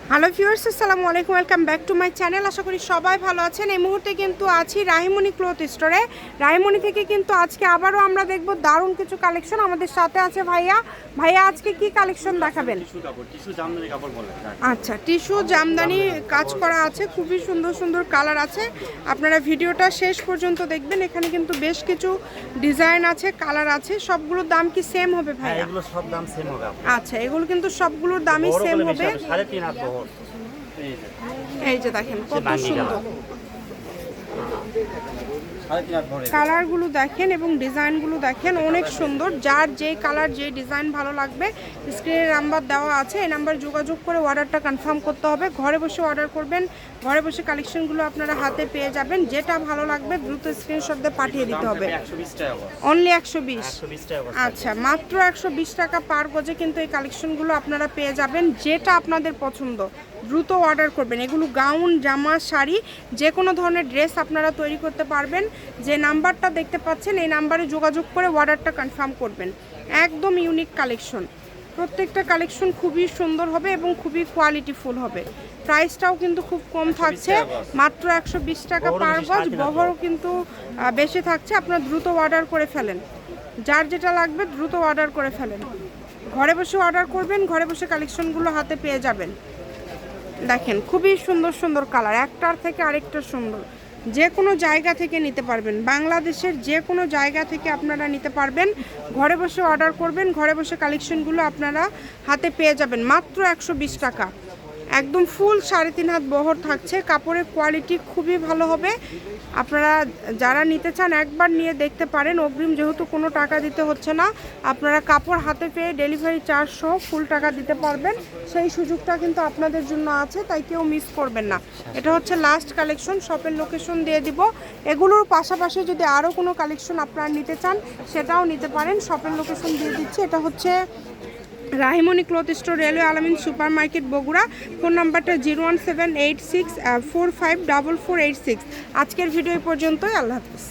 Hello viewers, আসসালামু আলাইকুম, welcome back to my channel. আশা করি সবাই ভালো আছেন। এই মুহূর্তে কিন্তু আছি রাহিমণি ক্লথ স্টোরে। রাহিমণি থেকে কিন্তু আজকে আবারও আমরা দেখব দারুণ কিছু কালেকশন। আমাদের সাথে আছে ভাইয়া। ভাইয়া আজকে কি কালেকশন দেখাবেন? আচ্ছা, টিস্যু জামদানি কাজ করা আছে, খুবই সুন্দর সুন্দর কালার আছে। আপনারা ভিডিওটা শেষ পর্যন্ত দেখবেন। এখানে কিন্তু বেশ কিছু ডিজাইন আছে, কালার আছে। সবগুলোর দাম কি সেম হবে ভাইয়া? এগুলো সব দাম সেম হবে। আচ্ছা, এগুলো কিন্তু সবগুলোর দামই সেম হবে। 3.5 হাত বহর। এই যে দেখেন কত সুন্দর কালারগুলো দেখেন এবং ডিজাইনগুলো দেখেন, অনেক সুন্দর। যার যে কালার যে ডিজাইন ভালো লাগবে স্ক্রিনে নাম্বার দেওয়া আছে, এই নাম্বার যোগাযোগ করে অর্ডারটা কনফার্ম করতে হবে। ঘরে বসে অর্ডার করবেন, ঘরে বসে কালেকশনগুলো আপনারা হাতে পেয়ে যাবেন। যেটা ভালো লাগবে দ্রুত স্ক্রিনশট দিয়ে পাঠিয়ে দিতে হবে। অনলি 120। আচ্ছা, মাত্র 120 টাকা পার গজে কিন্তু এই কালেকশনগুলো আপনারা পেয়ে যাবেন। যেটা আপনাদের পছন্দ দ্রুত অর্ডার করবেন। এগুলো গাউন, জামা, শাড়ি, যে কোনো ধরনের ড্রেস আপনারা তৈরি করতে পারবেন। যে নাম্বারটা দেখতে পাচ্ছেন এই নাম্বারে যোগাযোগ করে অর্ডারটা কনফার্ম করবেন। একদম ইউনিক কালেকশন, প্রত্যেকটা কালেকশন খুবই সুন্দর হবে এবং খুবই কোয়ালিটিফুল হবে। প্রাইসটাও কিন্তু খুব কম থাকছে, মাত্র 120 টাকা পার গজ। বহরও কিন্তু বেশি থাকছে। আপনারা দ্রুত অর্ডার করে ফেলেন, যার যেটা লাগবে দ্রুত অর্ডার করে ফেলেন। ঘরে বসে অর্ডার করবেন, ঘরে বসে কালেকশনগুলো হাতে পেয়ে যাবেন। দেখেন খুবই সুন্দর সুন্দর কালার, একটার থেকে আরেকটা সুন্দর। যে কোনো জায়গা থেকে নিতে পারবেন, বাংলাদেশের যে কোনো জায়গা থেকে আপনারা নিতে পারবেন। ঘরে বসে অর্ডার করবেন, ঘরে বসে কালেকশনগুলো আপনারা হাতে পেয়ে যাবেন মাত্র 120 টাকা। একদম ফুল 3.5 হাত বহর থাকছে। কাপড়ের কোয়ালিটি খুবই ভালো হবে। আপনারা যারা নিতে চান একবার নিয়ে দেখতে পারেন। অগ্রিম যেহেতু কোনো টাকা দিতে হচ্ছে না, আপনারা কাপড় হাতে পেয়ে ডেলিভারি চার্জ সহ ফুল টাকা দিতে পারবেন। সেই সুযোগটা কিন্তু আপনাদের জন্য আছে, তাই কেউ মিস করবেন না। এটা হচ্ছে লাস্ট কালেকশন, শপের লোকেশন দিয়ে দিব। এগুলোর পাশাপাশি যদি আরও কোনো কালেকশন আপনারা নিতে চান সেটাও নিতে পারেন, শপের লোকেশন দিয়ে দিচ্ছি। এটা হচ্ছে রাহিমণি ক্লথ স্টোর, রেলওয়ে আলামিন সুপার মার্কেট, বগুড়া। ফোন নাম্বারটা 01786454486। আজকের ভিডিও পর্যন্তই। আল্লাহ হাফিজ।